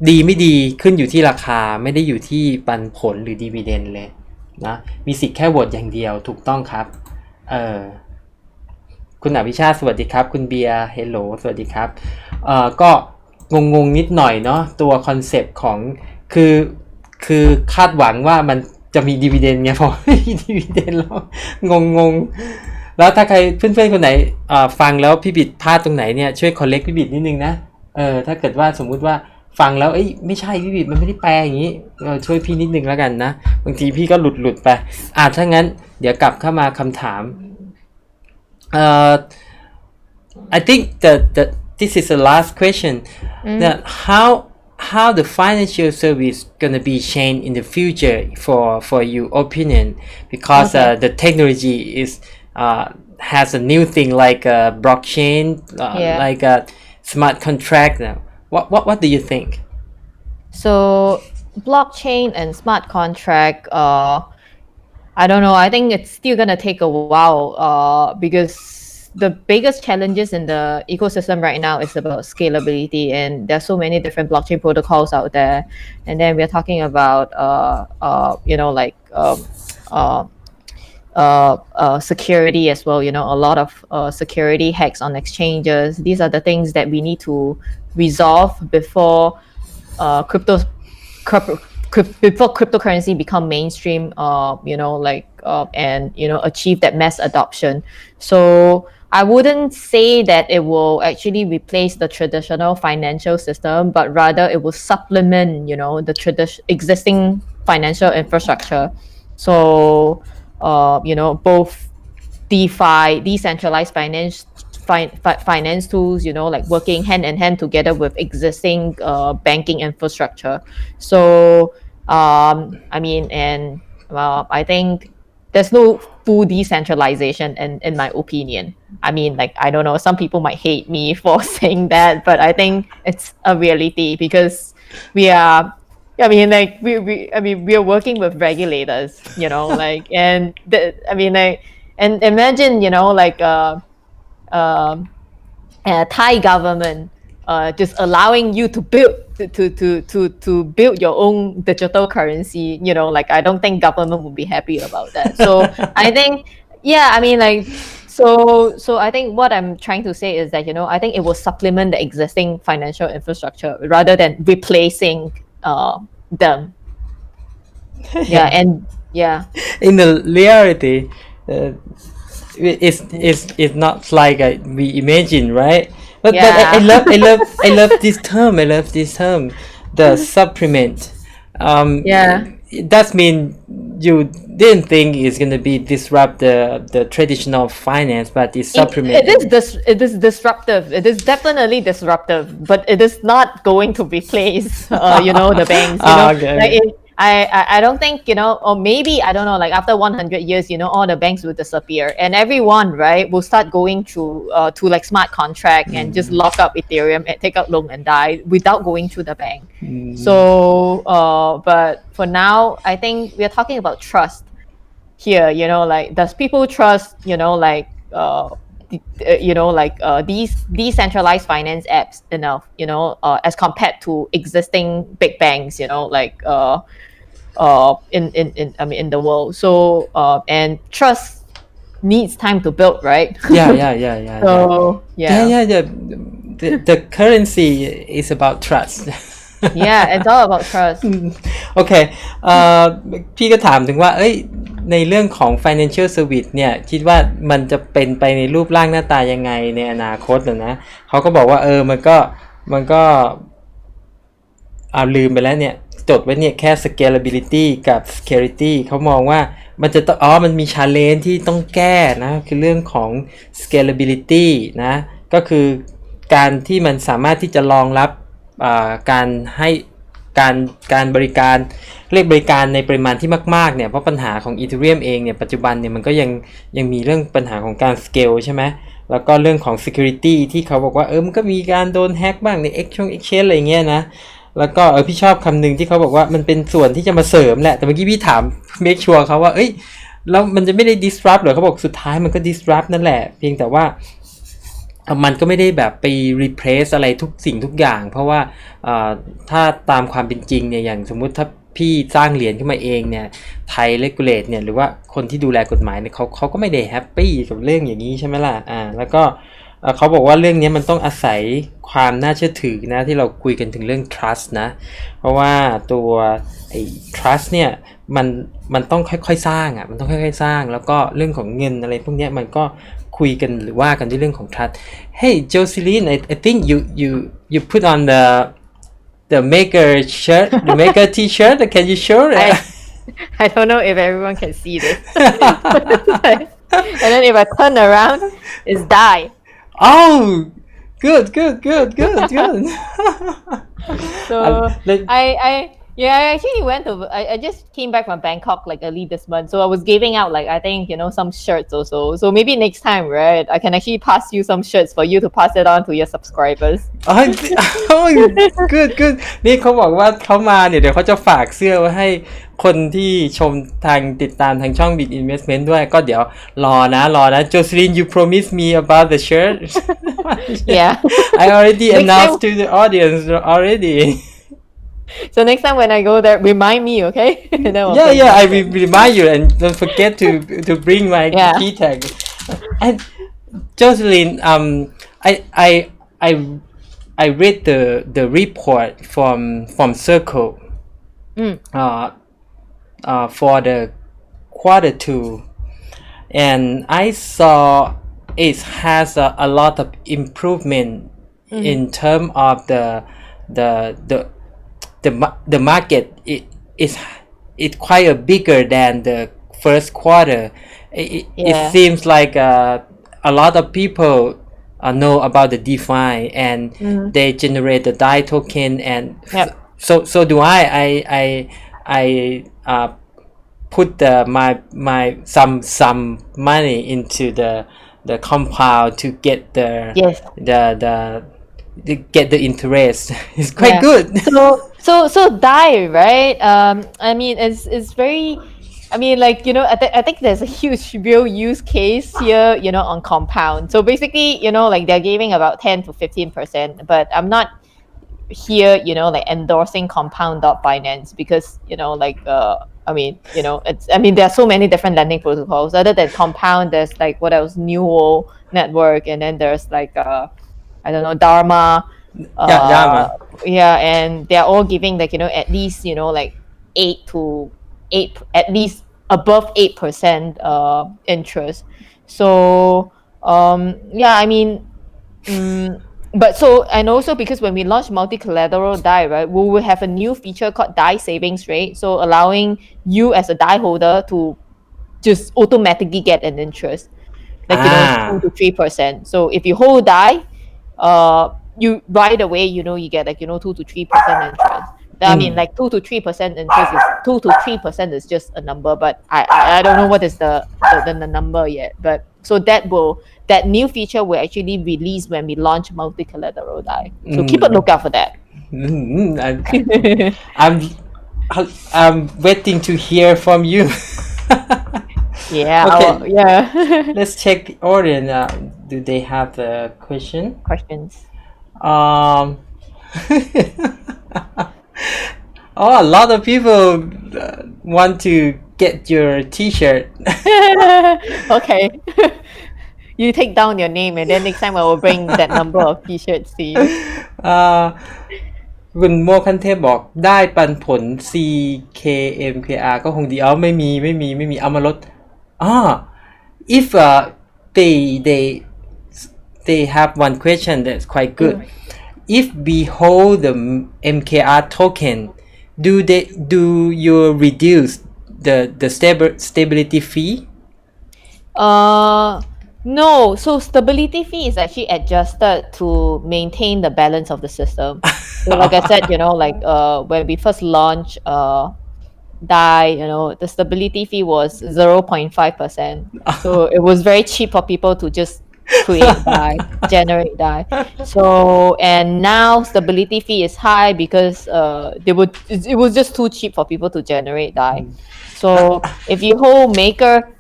ดีไม่ดีขึ้นอยู่ที่ราคาไม่ได้อยู่ที่ปันผลหรือดีวิเดนเลยนะมีสิทธิ์แค่โหวตอย่างเดียวถูกต้องครับคุณอภิชาติสวัสดีครับคุณเบียร์เฮลโหลสวัสดีครับก็งงนิดหน่อยเนาะตัวคอนเซปต์ของคือคาดหวังว่ามันจะมีดีวิเดนไงพอไม่มีดีวิเดนแล้วงงแล้วถ้าใครเพื่อนๆคนไหนฟังแล้วพี่บิดพลาดตรงไหนเนี่ยช่วยคอลเลกต์พี่บิดนิดนึงนะถ้าเกิดว่าสมมุติว่าฟังแล้วไม่ใช่พี่บิดมันไม่ได้แปลอย่างนี้ช่วยพี่นิดนึงแล้วกันนะบางทีพี่ก็หลุดไปถ้างั้นเดี๋ยวกลับเข้ามาคำถามI think that this is the last question that how the financial service gonna be changed in the future for your opinion because the technology is has a new thing like blockchain like a smart contract now what do you think So blockchain and smart contract I don't know. I think it's still gonna take a while because the biggest challenges in the ecosystem right now is about scalability, and there's so many different blockchain protocols out there. And then we're talking about security as well. You know, a lot of security hacks on exchanges. These are the things that we need to resolve before before cryptocurrency become mainstream, and achieve that mass adoption. So I wouldn't say that it will actually replace the traditional financial system, but rather it will supplement, the existing financial infrastructure. So, both DeFi, decentralized finance tools, like working hand in hand together with existing banking infrastructure. So, I think there's no full decentralization in my opinion. I mean, like, I don't know, some people might hate me for saying that, but I think it's a reality because we are working with regulators, and imagine, Thai government just allowing you to build your own digital currency, I don't think government would be happy about that. So I think, so I think what I'm trying to say is that, I think it will supplement the existing financial infrastructure rather than replacing them. In the reality, it's not like we imagine, right? But I love this term. The supplement. It does mean you didn't think it's gonna be disrupt the traditional finance, but it's supplement. It is disruptive. It is definitely disruptive, but it is not going to replace, the banks. I don't think, or maybe, I don't know, like after 100 years, all the banks will disappear and everyone, right, will start going to like smart contract and just lock up Ethereum and take out loan and die without going through the bank. So, but for now, I think we're talking about trust here, like does people trust, these decentralized finance apps enough, as compared to existing big banks, in the world. So and trust needs time to build, right? So the currency is about trust. It's all about trust. โอเคพี่ก็ถามถึงว่าในเรื่องของ financial service เนี่ยคิดว่ามันจะเป็นไปในรูปร่างหน้าตายังไงในอนาคตนะเขาก็บอกว่ามันก็ลืมไปแล้วเนี่ยจดไว้เนี่ยแค่ scalability กับ security เขามองว่ามันจะต้องมันมี challenge ที่ต้องแก้นะคือเรื่องของ scalability นะก็คือการที่มันสามารถที่จะรองรับการให้การบริการเรียกบริการในปริมาณที่มากๆเนี่ยเพราะปัญหาของ Ethereum เองเนี่ยปัจจุบันเนี่ยมันก็ยังมีเรื่องปัญหาของการ scale ใช่ไหมแล้วก็เรื่องของ security ที่เขาบอกว่ามันก็มีการโดนแฮ็กบ้างใน exchange อะไรเงี้ยนะแล้วก็พี่ชอบคำหนึ่งที่เขาบอกว่ามันเป็นส่วนที่จะมาเสริมแหละแต่เมื่อกี้พี่ถาม make sure เขาว่า แล้วมันจะไม่ได้ disrupt เหรอเขาบอกสุดท้ายมันก็ disrupt นั่นแหละเพียงแต่ว่ามันก็ไม่ได้แบบไป replace อะไรทุกสิ่งทุกอย่างเพราะว่าถ้าตามความเป็นจริงเนี่ยอย่างสมมุติถ้าพี่สร้างเหรียญขึ้นมาเองเนี่ยไทย regulate เนี่ยหรือว่าคนที่ดูแลกฎหมายเนี่ยเขาก็ไม่ได้แฮปปี้กับเรื่องอย่างนี้ใช่ไหมล่ะแล้วก็เขาบอกว่าเรื่องนี้มันต้องอาศัยความน่าเชื่อถือนะที่เราคุยกันถึงเรื่อง trust นะเพราะว่าตัวไอ้ trust เนี่ยมันต้องค่อยๆสร้างมันต้องค่อยๆสร้างแล้วก็เรื่องของเงินอะไรพวกนี้มันก็คุยกันหรือว่ากันด้วยเรื่องของ trust. Hey Jocelyn, I think you put on the maker shirt, the maker t-shirt. Can you show it? I don't know if everyone can see this. And then if I turn around, it's die. Oh, good. So I actually went to I just came back from Bangkok like early this month, so I was giving out like I think some shirts also. So maybe next time, right, I can actually pass you some shirts for you to pass it on to your subscribers. Oh, good. นี่เขาบอกว่าเขามาเนี่ยเดี๋ยวเขาจะฝากเสื้อไว้ให้คนที่ชมทางติดตามทางช่อง Bit Investment ด้วยก็เดี๋ยวรอนะ Jocelyn, you promised me about the shirt. Yeah. I already announced to the audience already.So next time when I go there, remind me, okay? Yeah, I will remind you and don't forget to bring my key tag. And Jocelyn, I read the report from Circle for the quarter 2, and I saw it has a lot of improvement in terms of the market is quite bigger than the first quarter. It seems like a lot of people know about the DeFi and they generate the DAI token and so do I put my some money into the compound to get the get the interest. It's quite good. So DAI, right? I mean, it's very. I mean, like I think there's a huge real use case here, on compound. So basically, like they're giving about 10 to 15%, but I'm not here, like endorsing compound.finance because I mean, there are so many different lending protocols. Other than compound, there's like what else, Nuo network, and then there's like I don't know, Dharma. Dharma. Yeah, and they're all giving like at least like 8 at least above 8% interest. So I mean, but so and also because when we launch multi-collateral DAI, right, we will have a new feature called DAI savings rate. So allowing you as a DAI holder to just automatically get an interest, like 2 to 3%. So if you hold DAI, you right away you get like 2 to 3% interest. I mean, like 2 to 3% interest is 2 to 3% is just a number, but I don't know what is the number yet. But so that new feature will actually release when we launch multi-collateral DAI. So keep a lookout for that. I'm waiting to hear from you. Yeah. Okay. Yeah. Let's check the audience. Do they have the questions? A lot of people want to get your t-shirt. Okay. You take down your name and then next time I will bring that number of t-shirts to you. คุณโมคันเทพบอกได้ปันผล CKMKR ก็คงดีไม่มีเอามาลดif they have one question that's quite good. If we hold the MKR token, do you reduce the stability fee? No. So stability fee is actually adjusted to maintain the balance of the system. So like I said, like when we first launched DAI, the stability fee was 0.5%. So it was very cheap for people to just create DAI, generate DAI. So and now stability fee is high because it was just too cheap for people to generate DAI. So if you hold Maker,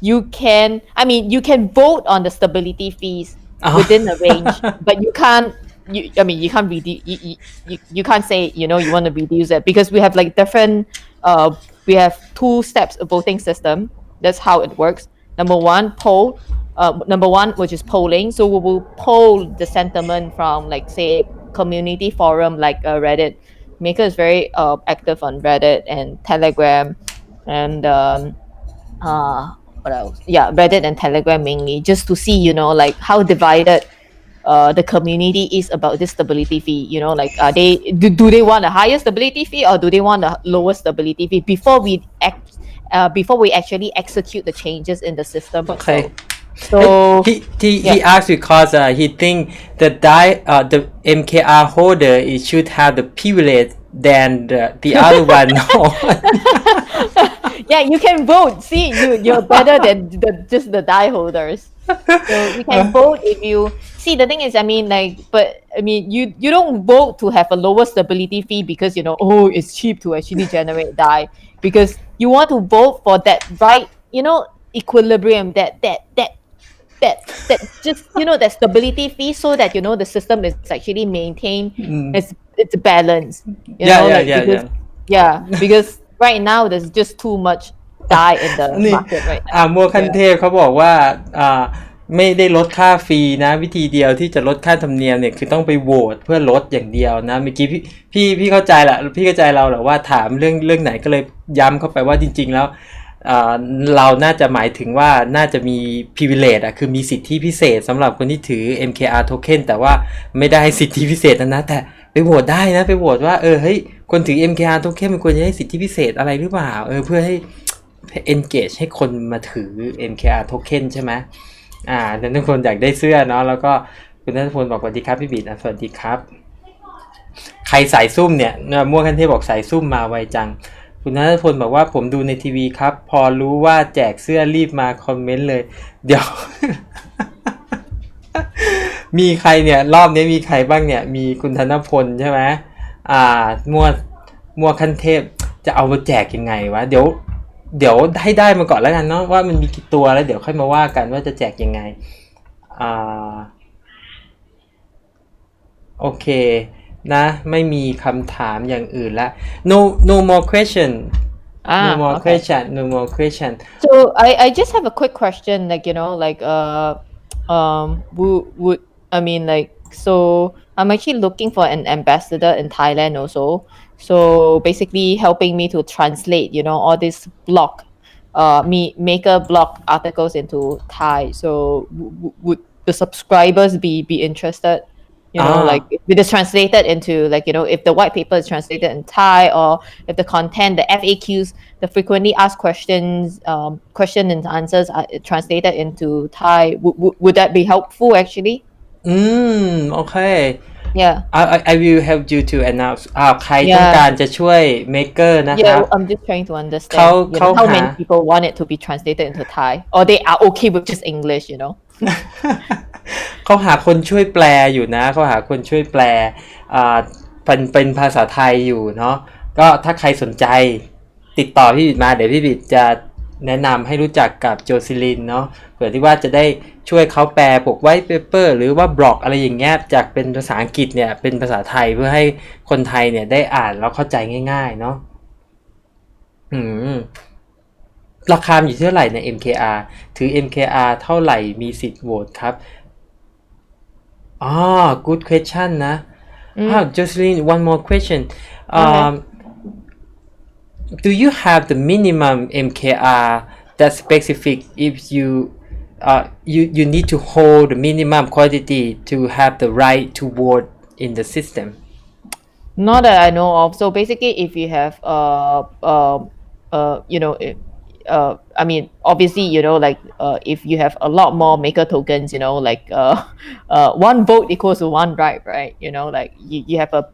you can, I mean, you can vote on the stability fees within the range, but you can't. You can't you can't say you want to reduce it because we have like different. We have 2 steps of voting system. That's how it works. Number one, which is polling. So we will poll the sentiment from like say community forum like Reddit. Maker is very active on Reddit and Telegram, and what else? Yeah, Reddit and Telegram mainly, just to see like how divided the community is about this stability fee. Like are they do they want a higher stability fee or do they want a lower stability fee before we actually execute the changes in the system. Okay. So he asked because he think the MKR holder should have the privilege than the other one. Yeah, you can vote. See, you're better than just the DAI holders. So you can vote if you see. The thing is, you don't vote to have a lower stability fee because it's cheap to actually generate DAI, because you want to vote for that right equilibrium, that just that stability fee, so that the system is actually maintained its balance. Because right now there's just too much DAI in the market right now. มัวคันเทพเขาบอกว่าไม่ได้ลดค่าฟรีนะวิธีเดียวที่จะลดค่าธรรมเนียมเนี่ยคือต้องไปโหวตเพื่อลดอย่างเดียวนะเมื่อกี้พี่เข้าใจแหละพี่เข้าใจเราแหละว่าถามเรื่องไหนก็เลยย้ำเข้าไปว่าจริงๆแล้วเราน่าจะหมายถึงว่าน่าจะมี privilege คือมีสิทธิพิเศษสำหรับคนที่ถือ MKR token แต่ว่าไม่ได้สิทธิพิเศษนะแต่ไปโหวตได้นะไปโหวตว่าเฮ้ยคนถือ MKR token มันควรจะได้สิทธิพิเศษอะไรหรือเปล่าเพื่อให้ engage ให้คนมาถือ MKR token ใช่ไหมทุกคนอยากได้เสื้อเนาะแล้วก็คุณนัทพลบอกสวัสดีครับพี่บีดสวัสดีครับใครสายซุ่มเนี่ยมั่วคันเทพบอกสายซุ่มมาไวจังคุณนัทพลบอกว่าผมดูในทีวีครับพอรู้ว่าแจกเสื้อรีบมาคอมเมนต์เลยเดี๋ยว มีใครเนี่ยรอบนี้มีใครบ้างเนี่ยมีคุณธนพลใช่ไหมมั่วคันเทพจะเอามาแจกยังไงวะเดี๋ยวให้ได้มาก่อนแล้วกันเนาะว่ามันมีกี่ตัวแล้วเดี๋ยวค่อยมาว่ากันว่าจะแจกยังไงโอเคนะไม่มีคำถามอย่างอื่นละ no more question no more question no more question so I just have a quick question would I mean so I'm actually looking for an ambassador in Thailand also. So basically helping me to translate, all these Maker blog articles into Thai. So would the subscribers be interested? If it is translated into if the white paper is translated in Thai, or if the content, the FAQs, the frequently asked questions, question and answers are translated into Thai, would that be helpful actually? Okay. Yeah. I will help you to announce ใครต้องการจะช่วย Maker นะครับ Yeah, I'm just trying to understand how many people want it to be translated into Thai, or they are okay with just English, เขาหาคนช่วยแปลอยู่นะเขาหาคนช่วยแปลเป็นภาษาไทยอยู่เนาะก็ถ้าใครสนใจติดต่อพี่บิดมาเดี๋ยวพี่บิดจะแนะนำให้รู้จักกับโจซิลินเนาะเผื่อที่ว่าจะได้ช่วยเขาแปลพวกไวท์เปเปอร์หรือว่าบล็อกอะไรอย่างเงี้ยจากเป็นภาษาอังกฤษเนี่ยเป็นภาษาไทยเพื่อให้คนไทยเนี่ยได้อ่านแล้วเข้าใจง่ายๆเนาะราคาอยู่เท่าไหร่ใน MKR ถือ MKR เท่าไหร่มีสิทธิ์โหวตครับgood question นะ Jocelyn one more question do you have the minimum MKR that's specific if you need to hold the minimum quantity to have the right to vote in the system? Not that I know of. So basically, if you have I mean, obviously, if you have a lot more Maker tokens, one vote equals to one right? You have a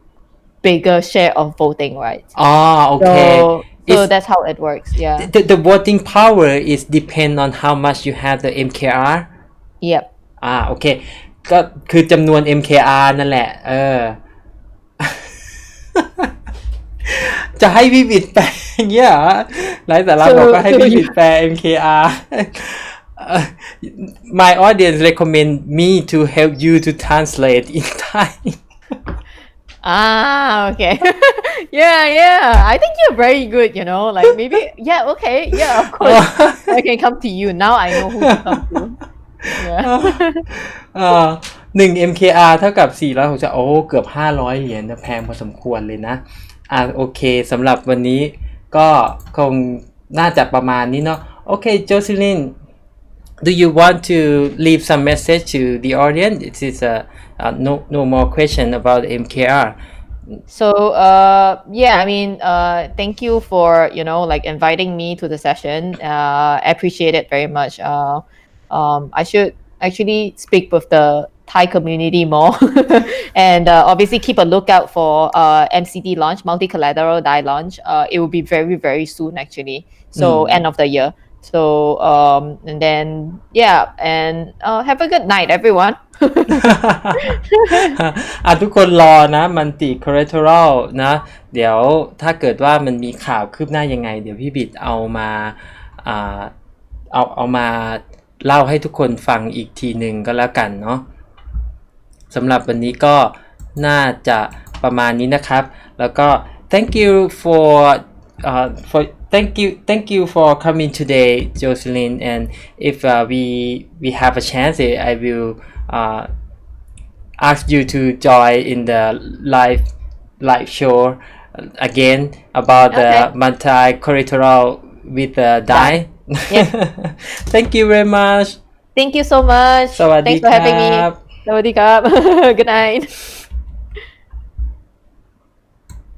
bigger share of voting rights. Okay. So that's how it works. Yeah. The voting power is depend on how much you have the MKR. Yep. โอเคก็คือจำนวน MKR นั่นแหละ จะให้พี่บิดแปลอย่างเงี้ยเหรอไร้สาระบอกก็ให้พี่บิดแปล MKR My audience recommend me to help you to translate in Thai Okay. Yeah. I think you're very good, like maybe, yeah, okay. Yeah, of course. I can come to you. Now I know who to come to. Yeah. 1 MKR เท่ากับ460โอ้เกือบ500เหรียญนะแพงพอสมควรเลยนะโอเคสำหรับวันนี้ก็คงน่าจะประมาณนี้เนาะโอเคโจซิลิน Do you want to leave some message to the audience? It is no more question about MKR. So yeah, I mean, thank you for like inviting me to the session. I appreciate it very much. I should actually speak with the Thai community more, and obviously keep a lookout for MCD launch, multi-collateral DAI launch. It will be very very soon actually. So end of the year. So and then yeah, and have a good night, everyone. ทุกคนรอนะมันติ collateral นะเดี๋ยวถ้าเกิดว่ามันมีข่าวคืบหน้ายังไงเดี๋ยวพี่บิดเอามาเอามาเล่าให้ทุกคนฟังอีกทีหนึ่งก็แล้วกันเนาะสำหรับวันนี้ก็น่าจะประมาณนี้นะครับแล้วก็ thank you for thank you for coming today Jocelyn and if we have a chance I will ask you to join in the live show again about the multi-collateral with the DAI. Yes. Thank you very much. Thank you so much. สวัสดี Thanks for having me. ครับ Sawadee krap. Good night.